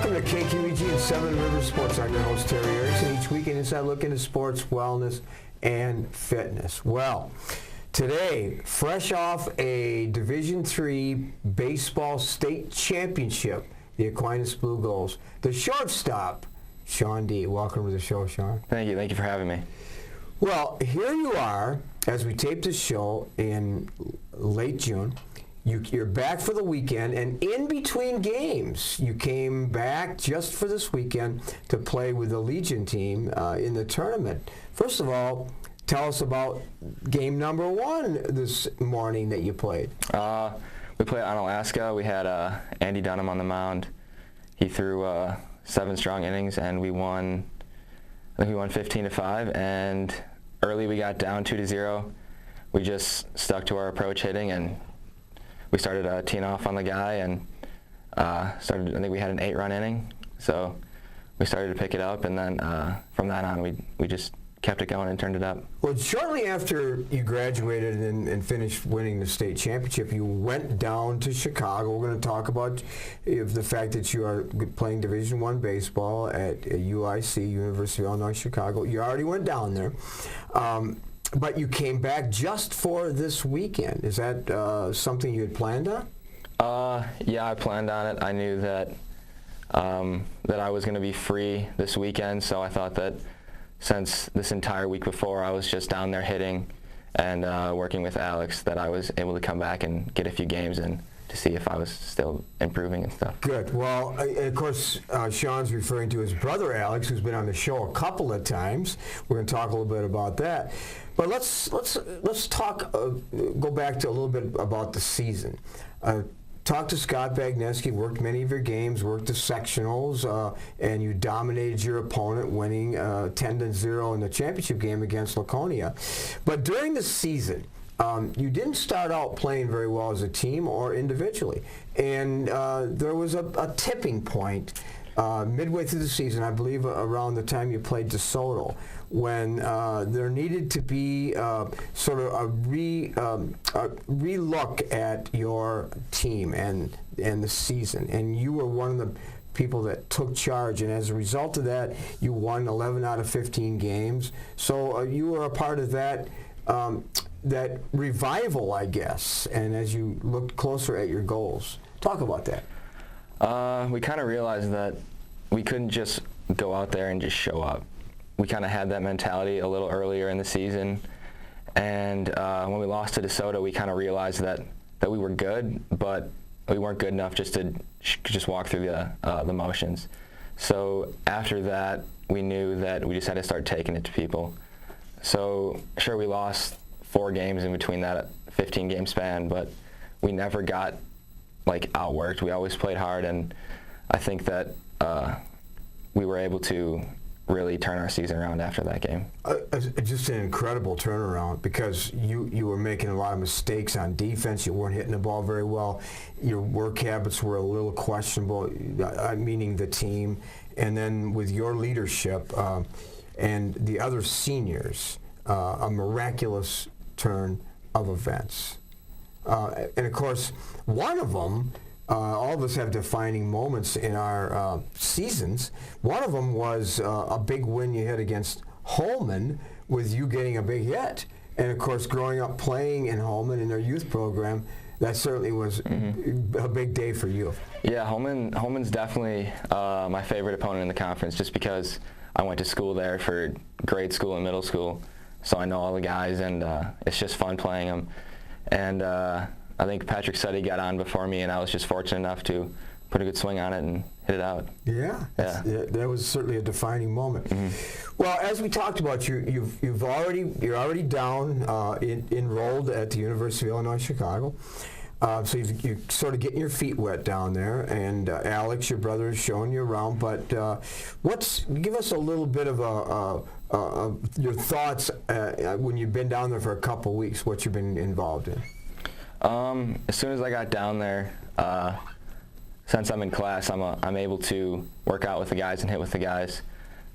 Welcome to KQEG and Seven Rivers Sports. I'm your host, Terry Erickson. Each week, an inside look into sports, wellness, and fitness. Well, today, fresh off a Division III baseball state championship, the Aquinas Blue Gulls, the shortstop, Sean D. Welcome to the show, Sean. Thank you. Thank you for having me. Well, here you are, as we tape this show in late June. You're back for the weekend, and in between games, you came back just for this weekend to play with the Legion team in the tournament. First of all, tell us about game number one this morning that you played. We played Onalaska. We had Andy Dunham on the mound. He threw 7 strong innings, and we won. I think we won 15-5. And early, we got down 2-0. We just stuck to our approach hitting, and we started teeing off on the guy, and I think we had an 8-run inning, so we started to pick it up, and then from that on, we just kept it going and turned it up. Well, shortly after you graduated and finished winning the state championship, you went down to Chicago. We're going to talk about the fact that you are playing Division I baseball at UIC, University of Illinois Chicago. You already went down there. But you came back just for this weekend. Is that something you had planned on? Yeah, I planned on it. I knew that that I was going to be free this weekend, so I thought that since this entire week before I was just down there hitting and working with Alex, that I was able to come back and get a few games in to see if I was still improving and stuff. Good. Well, of course, Sean's referring to his brother Alex, who's been on the show a couple of times. We're going to talk a little bit about that. But let's talk. Go back to a little bit about the season. Talked to Scott Bagneski, worked many of your games, worked the sectionals, and you dominated your opponent, winning 10-0 in the championship game against Laconia. But during the season, you didn't start out playing very well as a team or individually. And there was a tipping point midway through the season, I believe around the time you played DeSoto, when there needed to be sort of a re-look at your team and the season. And you were one of the people that took charge, and as a result of that, you won 11 out of 15 games. So you were a part of that that revival, I guess, and as you looked closer at your goals. Talk about that. We kind of realized that we couldn't just go out there and just show up. We kind of had that mentality a little earlier in the season, and when we lost to DeSoto, we kind of realized that we were good, but we weren't good enough just to just walk through the motions. So after that, we knew that we just had to start taking it to people. So sure, we lost 4 games in between that 15-game span, but we never got outworked. We always played hard, and I think that we were able to really turn our season around after that game. Just an incredible turnaround, because you were making a lot of mistakes on defense. You weren't hitting the ball very well. Your work habits were a little questionable, meaning the team. And then with your leadership and the other seniors, a miraculous turn of events. And of course, one of them, all of us have defining moments in our seasons. One of them was a big win you had against Holman, with you getting a big hit. And of course, growing up playing in Holman in their youth program, that certainly was a big day for you. Yeah, Holman's definitely my favorite opponent in the conference, just because I went to school there for grade school and middle school, so I know all the guys, and it's just fun playing them. And I think Patrick Suddy got on before me, and I was just fortunate enough to put a good swing on it and hit it out. Yeah. That was certainly a defining moment. Mm-hmm. Well, as we talked about, you're already down enrolled at the University of Illinois Chicago. So you're sort of getting your feet wet down there, and Alex, your brother, is showing you around. But give us a little bit of your thoughts when you've been down there for a couple weeks, what you've been involved in. As soon as I got down there, since I'm in class, I'm able to work out with the guys and hit with the guys.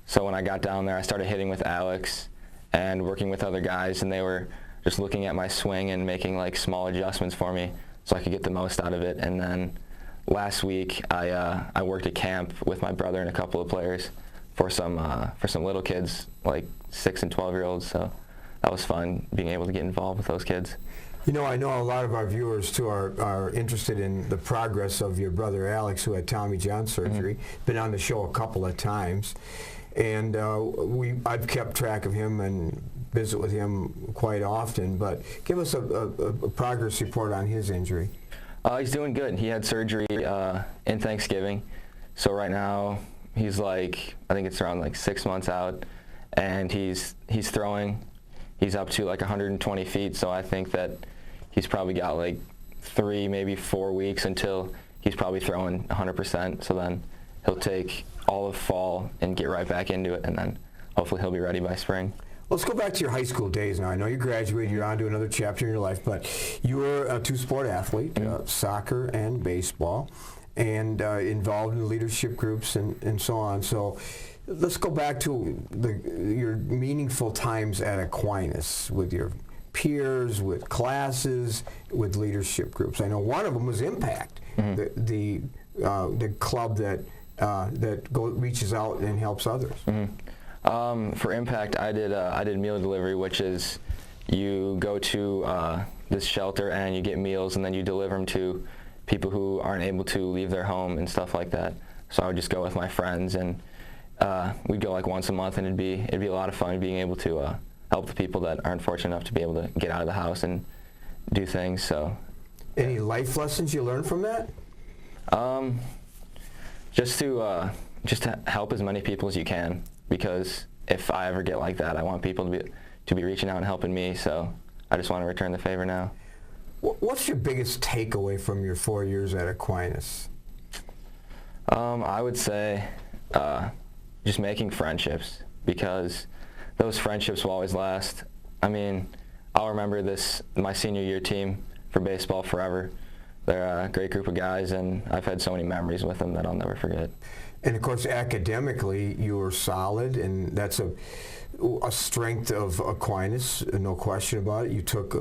So when I got down there, I started hitting with Alex and working with other guys, and they were just looking at my swing and making small adjustments for me so I could get the most out of it. And then last week I worked at camp with my brother and a couple of players for some little kids, like 6 and 12-year-olds. So that was fun being able to get involved with those kids. You know, I know a lot of our viewers, too, are interested in the progress of your brother Alex, who had Tommy John surgery. Been on the show a couple of times. And I've kept track of him and visit with him quite often. But give us a progress report on his injury. He's doing good. He had surgery in Thanksgiving. So right now he's like, I think it's around like 6 months out. And he's throwing. He's up to like 120 feet. So I think that he's probably got like 3, maybe 4 weeks until he's probably throwing 100%. So then he'll take all of fall and get right back into it, and then hopefully he'll be ready by spring. Let's go back to your high school days now. I know you graduated, you're on to another chapter in your life, but you were a two-sport athlete, soccer and baseball, and involved in leadership groups and so on. So let's go back to your meaningful times at Aquinas with your peers, with classes, with leadership groups. I know one of them was Impact, the club that reaches out and helps others. For Impact, I did meal delivery, which is you go to this shelter and you get meals, and then you deliver them to people who aren't able to leave their home and stuff like that. So I would just go with my friends, and we'd go like once a month, and it'd be a lot of fun being able to help the people that aren't fortunate enough to be able to get out of the house and do things. So, any life lessons you learned from that? Just to help as many people as you can, because if I ever get like that, I want people to be reaching out and helping me. So I just want to return the favor now. What's your biggest takeaway from your 4 years at Aquinas? I would say just making friendships, because those friendships will always last. I mean, I'll remember my senior year team for baseball forever. They're a great group of guys, and I've had so many memories with them that I'll never forget. And of course, academically, you were solid, and that's a strength of Aquinas, no question about it. You took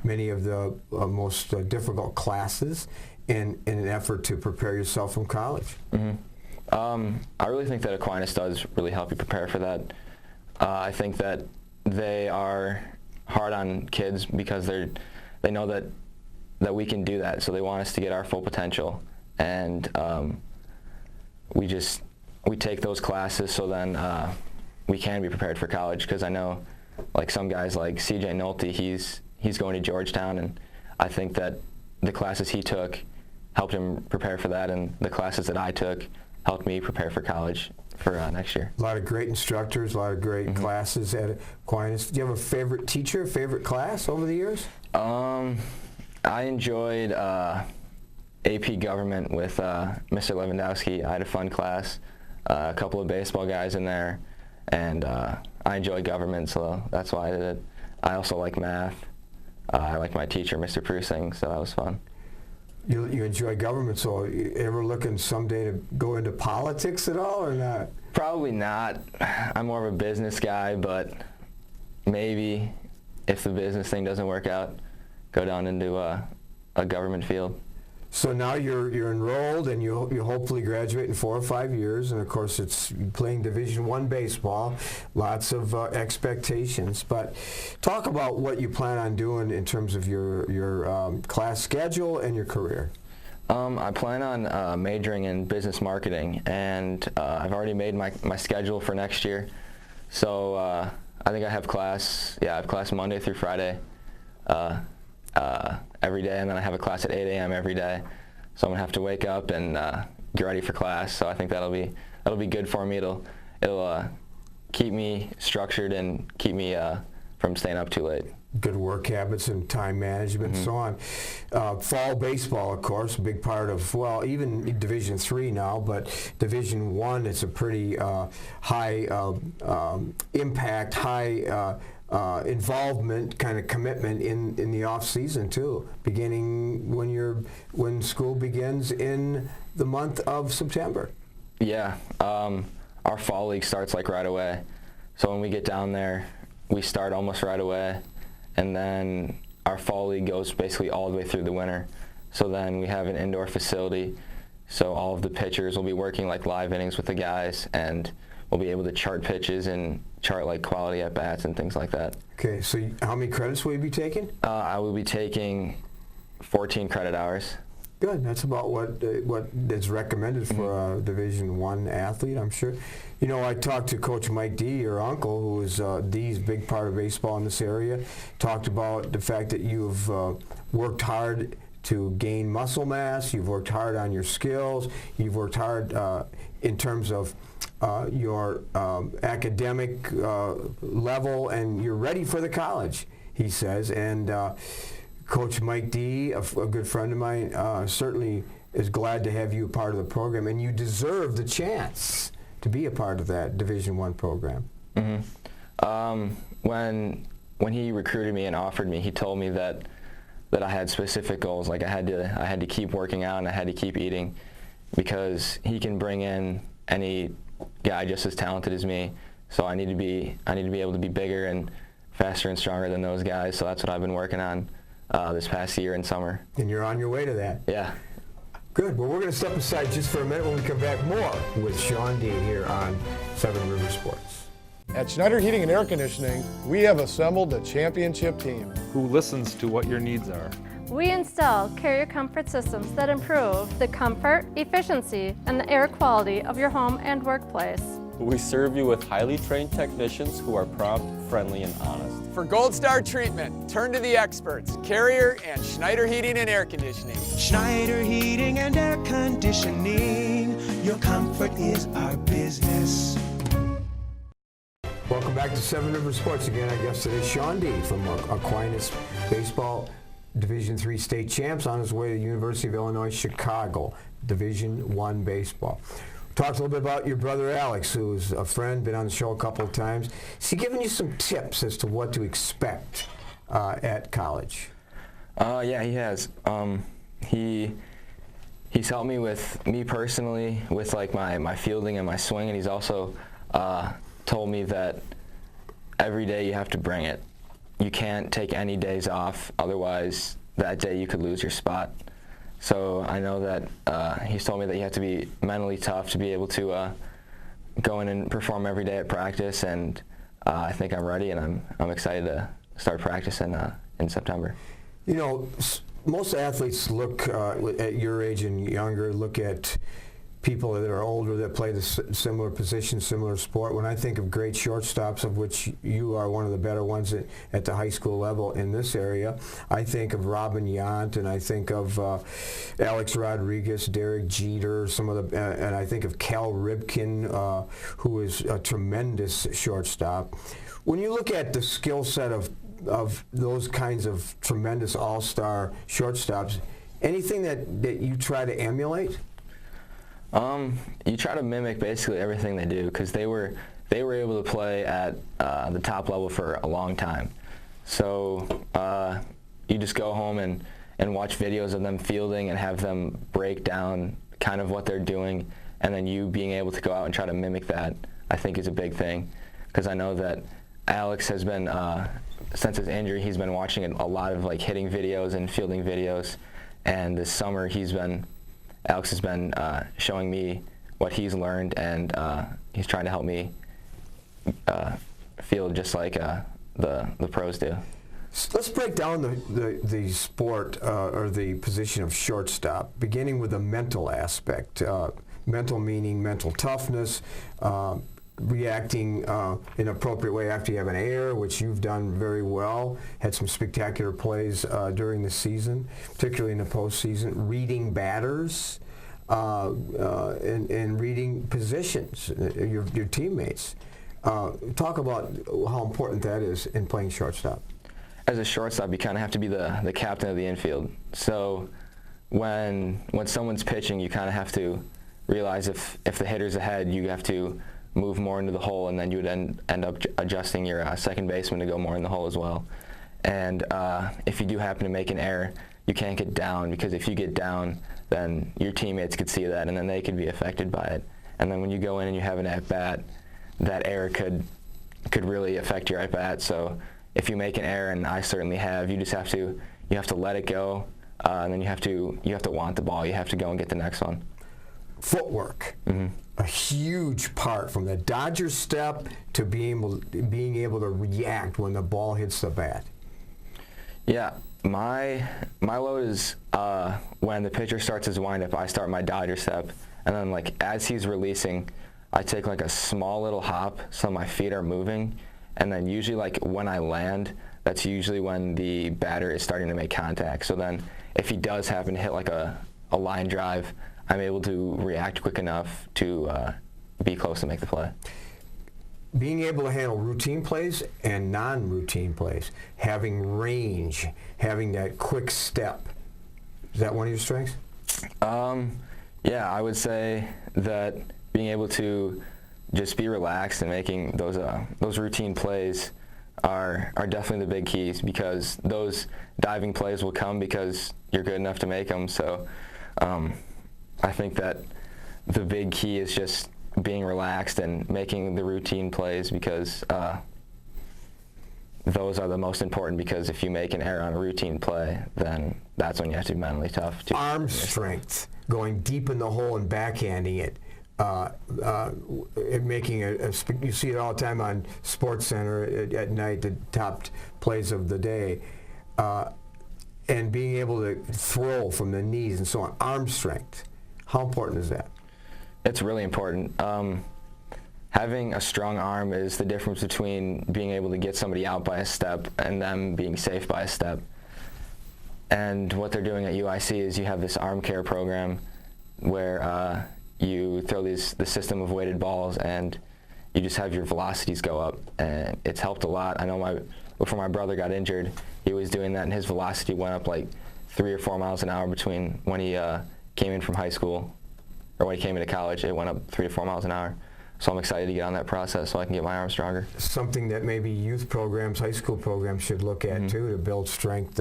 many of the most difficult classes in an effort to prepare yourself from college. I really think that Aquinas does really help you prepare for that. I think that they are hard on kids because they know that we can do that, so they want us to get our full potential. And we take those classes so then we can be prepared for college, because I know like some guys like CJ Nolte, he's going to Georgetown, and I think that the classes he took helped him prepare for that, and the classes that I took helped me prepare for college for next year. A lot of great instructors, a lot of great classes at Aquinas. Do you have a favorite teacher, favorite class over the years? I enjoyed AP Government with Mr. Lewandowski. I had a fun class, a couple of baseball guys in there, and I enjoy government, so that's why I did it. I also like math. I like my teacher, Mr. Prusing, so that was fun. You enjoy government, so you ever looking someday to go into politics at all, or not? Probably not. I'm more of a business guy, but maybe if the business thing doesn't work out, go down into a government field. So now you're enrolled, and you hopefully graduate in 4 or 5 years, and of course it's playing Division I baseball, lots of expectations. But talk about what you plan on doing in terms of your class schedule and your career. I plan on majoring in business marketing, and I've already made my schedule for next year. So I think I have class Monday through Friday. Every day, and then I have a class at 8 a.m. every day. So I'm gonna have to wake up and get ready for class. So I think that'll be good for me. It'll keep me structured and keep me from staying up too late. Good work habits and time management and so on. Fall baseball, of course, a big part of, well, even Division III now, but Division I, it's a pretty high impact, high involvement kind of commitment in the off season too, beginning when school begins in the month of September. Yeah, our fall league starts like right away. So when we get down there, we start almost right away, and then our fall league goes basically all the way through the winter. So then we have an indoor facility. So all of the pitchers will be working like live innings with the guys, and we'll be able to chart pitches and chart like quality at bats and things like that. Okay, so how many credits will you be taking? I will be taking 14 credit hours. Good. That's about what is recommended for a Division I athlete, I'm sure. You know, I talked to Coach Mike D, your uncle, who is D's big part of baseball in this area. Talked about the fact that you've worked hard to gain muscle mass. You've worked hard on your skills. You've worked hard in terms of your academic level, and you're ready for the college, he says. And Coach Mike D, a good friend of mine, certainly is glad to have you a part of the program, and you deserve the chance to be a part of that Division I program. Mm-hmm. When he recruited me and offered me, he told me that I had specific goals. Like I had to keep working out and I had to keep eating, because he can bring in any guy just as talented as me. So I need to be able to be bigger and faster and stronger than those guys. So that's what I've been working on this past year in summer. And you're on your way to that. Yeah. Good. Well, we're going to step aside just for a minute. When we come back, more with Sean D here on Seven River Sports. At Schneider Heating and Air Conditioning, we have assembled a championship team who listens to what your needs are. We install Carrier comfort systems that improve the comfort, efficiency, and the air quality of your home and workplace. We serve you with highly trained technicians who are prompt, friendly, and honest. For Gold Star treatment, turn to the experts, Carrier and Schneider Heating and Air Conditioning. Schneider Heating and Air Conditioning, your comfort is our business. Welcome back to Seven River Sports. Again, our guest today, Sean D from Aquinas Baseball, Division III state champs, on his way to the University of Illinois Chicago, Division I baseball. Talked a little bit about your brother Alex, who's a friend, been on the show a couple of times. Is he giving you some tips as to what to expect at college? Yeah, he has. He's helped me with me personally with like my fielding and my swing, and he's also told me that every day you have to bring it. You can't take any days off, otherwise that day you could lose your spot. So I know that he's told me that you have to be mentally tough to be able to go in and perform every day at practice, and I think I'm ready, and I'm excited to start practicing in September. You know, most athletes look at your age and younger, look at people that are older that play the similar position, similar sport. When I think of great shortstops, of which you are one of the better ones at the high school level in this area, I think of Robin Yount, and I think of Alex Rodriguez, Derek Jeter, and I think of Cal Ripken, who is a tremendous shortstop. When you look at the skill set of those kinds of tremendous all-star shortstops, anything that you try to emulate? You try to mimic basically everything they do, because they were able to play at the top level for a long time. So you just go home and watch videos of them fielding and have them break down kind of what they're doing, and then you being able to go out and try to mimic that, I think is a big thing, because I know that Alex has been, since his injury, he's been watching a lot of like hitting videos and fielding videos, and this summer Alex has been showing me what he's learned, and he's trying to help me field just like the pros do. Let's break down the sport or the position of shortstop, beginning with the mental aspect. Mental meaning mental toughness, reacting in an appropriate way after you have an error, which you've done very well. Had some spectacular plays during the season, particularly in the postseason. Reading batters and reading positions, your teammates. Talk about how important that is in playing shortstop. As a shortstop, you kind of have to be the captain of the infield. So when someone's pitching, you kind of have to realize if the hitter's ahead, you have to move more into the hole, and then you would end up adjusting your second baseman to go more in the hole as well. And if you do happen to make an error, you can't get down, because if you get down, then your teammates could see that, and then they could be affected by it. And then when you go in and you have an at-bat, that error could really affect your at-bat. So if you make an error, and I certainly have, you have to let it go, and then you have to want the ball. You have to go and get the next one. Footwork, a huge part from the Dodger step to being able to react when the ball hits the bat. Yeah, my load is when the pitcher starts his windup, I start my Dodger step, and then like as he's releasing, I take like a small little hop so my feet are moving, and then usually like when I land, that's usually when the batter is starting to make contact. So then if he does happen to hit like a line drive, I'm able to react quick enough to be close to make the play. Being able to handle routine plays and non-routine plays, having range, having that quick step, is that one of your strengths? Yeah, I would say that being able to just be relaxed and making those routine plays are definitely the big keys, because those diving plays will come because you're good enough to make them. So I think that the big key is just being relaxed and making the routine plays, because those are the most important, because if you make an error on a routine play, then that's when you have to be mentally tough. Arm strength, going deep in the hole and backhanding it. Making you see it all the time on SportsCenter at night, the top plays of the day, and being able to throw from the knees and so on. Arm strength, how important is that? It's really important. Having a strong arm is the difference between being able to get somebody out by a step and them being safe by a step. And what they're doing at UIC is you have this arm care program where you throw the system of weighted balls and you just have your velocities go up, and it's helped a lot. I know before my brother got injured, he was doing that, and his velocity went up like 3 or 4 miles an hour between when he came in from high school, or when he came into college. It went up 3 to 4 miles an hour. So I'm excited to get on that process so I can get my arm stronger. Something that maybe youth programs, high school programs should look at too, to build strength.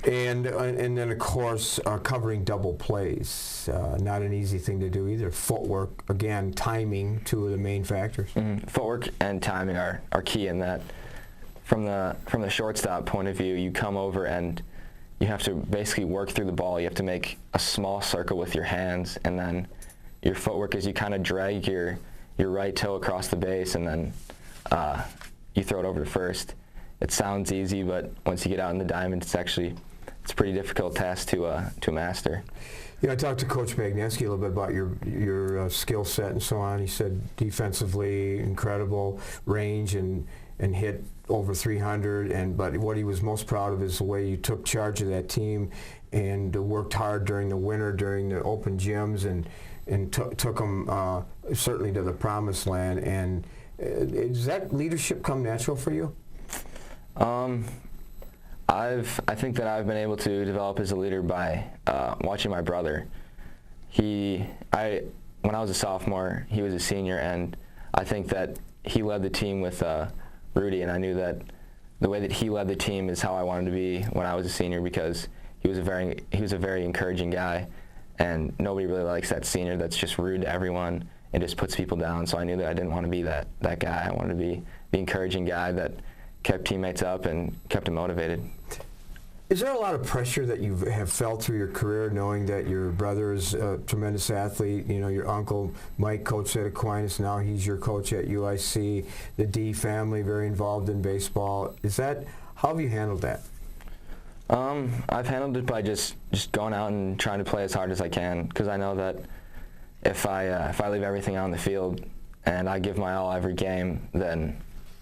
And then, of course, covering double plays. Not an easy thing to do either. Footwork, again, timing, two of the main factors. Footwork and timing are key in that. From the shortstop point of view, you come over and you have to basically work through the ball. You have to make a small circle with your hands, and then your footwork is you kind of drag your right toe across the base, and then you throw it over to first. It sounds easy, but once you get out in the diamond, it's a pretty difficult task to master. You know, I talked to Coach Magneski a little bit about your skill set and so on. He said defensively incredible range and hit over 300. But what he was most proud of is the way you took charge of that team and worked hard during the winter, during the open gyms, and took them certainly to the promised land. And does that leadership come natural for you? I think that I've been able to develop as a leader by watching my brother. When I was a sophomore, he was a senior, and I think that he led the team with Rudy, and I knew that the way that he led the team is how I wanted to be when I was a senior, because he was a very encouraging guy, and nobody really likes that senior that's just rude to everyone and just puts people down. So I knew that I didn't want to be that guy. I wanted to be the encouraging guy that kept teammates up and kept them motivated. Is there a lot of pressure that you have felt through your career, knowing that your brother is a tremendous athlete? You know, your uncle Mike coached at Aquinas, now he's your coach at UIC. The D family very involved in baseball. How have you handled that? I've handled it by just going out and trying to play as hard as I can, because I know that if I leave everything out on the field and I give my all every game, then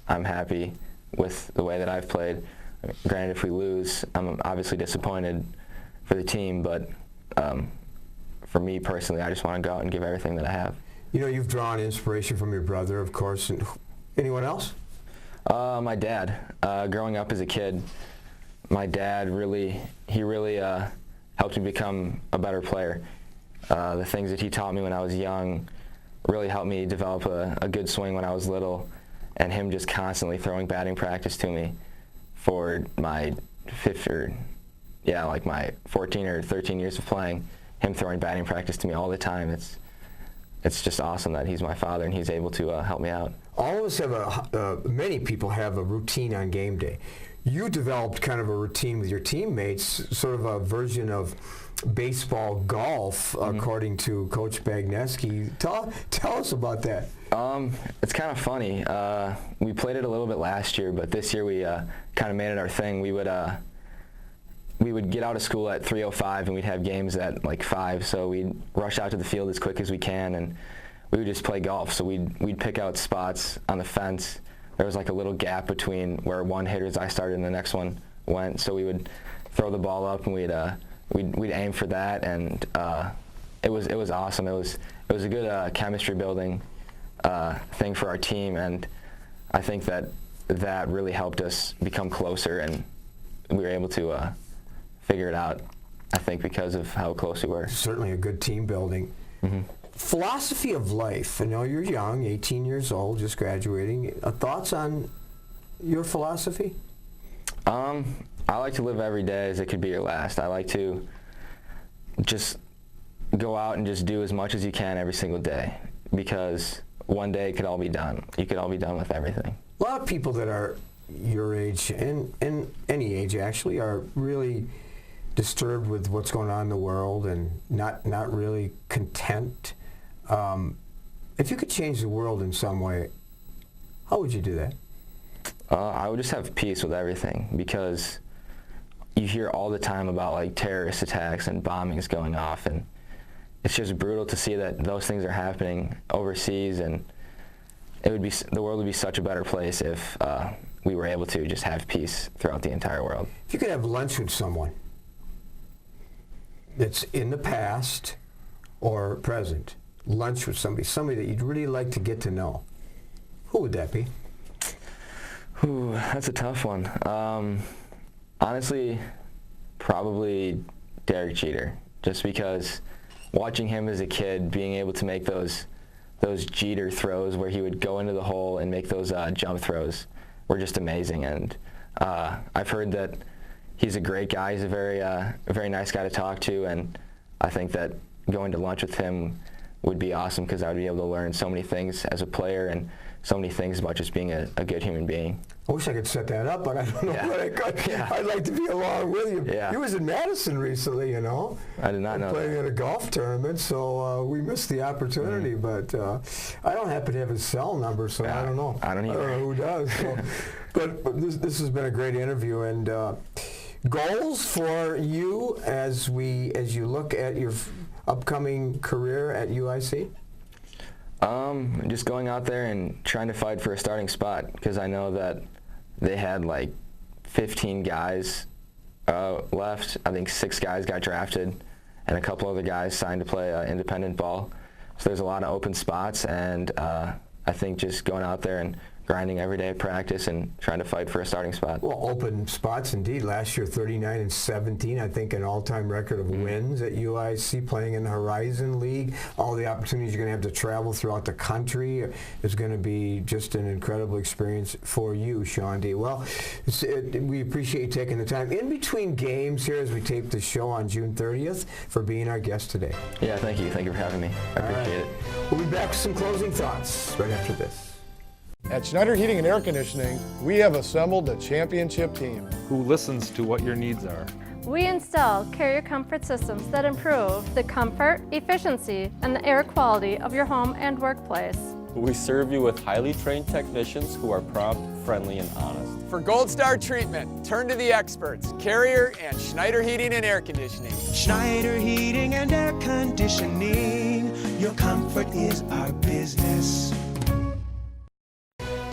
I'm happy with the way that I've played. Granted, if we lose, I'm obviously disappointed for the team, but for me personally, I just want to go out and give everything that I have. You know, you've drawn inspiration from your brother, of course. And anyone else? My dad. Growing up as a kid, my dad really helped me become a better player. The things that he taught me when I was young really helped me develop a good swing when I was little, and him just constantly throwing batting practice to me for my my 14 or 13 years of playing, him throwing batting practice to me all the time. It's just awesome that he's my father and he's able to help me out. All of us have many people have a routine on game day. you developed kind of a routine with your teammates, sort of a version of baseball golf, according to Coach Bagneski. Tell us about that. It's kind of funny. We played it a little bit last year, but this year we kind of made it our thing. We would get out of school at 3:05 and we'd have games at like 5, so we'd rush out to the field as quick as we can, and we would just play golf. So we'd pick out spots on the fence. There was like a little gap between where one hitter's eye started and the next one went, so we would throw the ball up and we'd aim for that, and it was awesome. It was a good chemistry building thing for our team, and I think that really helped us become closer, and we were able to figure it out, I think, because of how close we were. Certainly a good team building. Philosophy of life. I know you're young, 18 years old, just graduating. Thoughts on your philosophy? I like to live every day as it could be your last. I like to just go out and just do as much as you can every single day, because one day it could all be done. You could all be done with everything. A lot of people that are your age, and any age actually, are really disturbed with what's going on in the world and not really content. If you could change the world in some way, how would you do that? I would just have peace with everything, because you hear all the time about like terrorist attacks and bombings going off, and it's just brutal to see that those things are happening overseas, and the world would be such a better place if we were able to just have peace throughout the entire world. If you could have lunch with someone that's in the past or present, lunch with somebody that you'd really like to get to know, who would that be? Ooh, that's a tough one. Honestly, probably Derek Jeter, just because watching him as a kid, being able to make those Jeter throws where he would go into the hole and make those jump throws were just amazing. And I've heard that he's a great guy. He's a very nice guy to talk to, and I think that going to lunch with him would be awesome, because I would be able to learn so many things as a player and so many things about just being a good human being. I wish I could set that up, but I don't know what I could. Yeah. I'd like to be along with you. Yeah. He was in Madison recently, you know. I did not know playing that. at a golf tournament, so we missed the opportunity. But I don't happen to have his cell number, so I don't know. I don't either. I don't know who does. So. but this has been a great interview, and goals for you as you look at your upcoming career at UIC? Just going out there and trying to fight for a starting spot, because I know that they had like 15 guys left. I think 6 guys got drafted, and a couple other guys signed to play independent ball. So there's a lot of open spots, and I think just going out there and grinding every day at practice and trying to fight for a starting spot. Well, open spots indeed. Last year, 39-17, I think an all-time record of wins at UIC, playing in the Horizon League. All the opportunities you're going to have to travel throughout the country is going to be just an incredible experience for you, Sean D. Well, we appreciate you taking the time in between games here as we tape the show on June 30th for being our guest today. Yeah, thank you. Thank you for having me. I appreciate it. We'll be back with some closing thoughts right after this. At Schneider Heating and Air Conditioning, we have assembled a championship team. Who listens to what your needs are. We install Carrier comfort systems that improve the comfort, efficiency, and the air quality of your home and workplace. We serve you with highly trained technicians who are prompt, friendly, and honest. For Gold Star treatment, turn to the experts, Carrier and Schneider Heating and Air Conditioning. Schneider Heating and Air Conditioning. Your comfort is our business.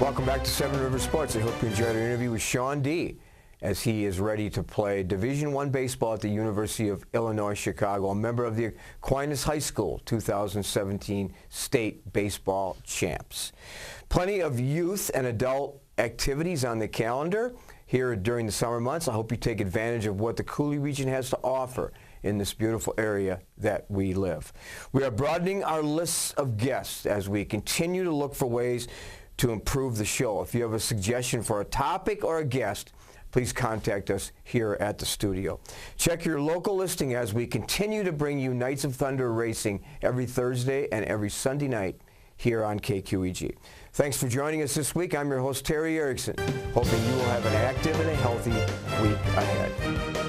Welcome back to Seven Rivers Sports. I hope you enjoyed our interview with Sean D. as he is ready to play Division I baseball at the University of Illinois Chicago, a member of the Aquinas High School 2017 State Baseball Champs. Plenty of youth and adult activities on the calendar here during the summer months. I hope you take advantage of what the Coulee region has to offer in this beautiful area that we live. We are broadening our lists of guests as we continue to look for ways to improve the show. If you have a suggestion for a topic or a guest, please contact us here at the studio. Check your local listing as we continue to bring you Knights of Thunder Racing every Thursday and every Sunday night here on KQEG. Thanks for joining us this week. I'm your host, Terry Erickson, hoping you will have an active and a healthy week ahead.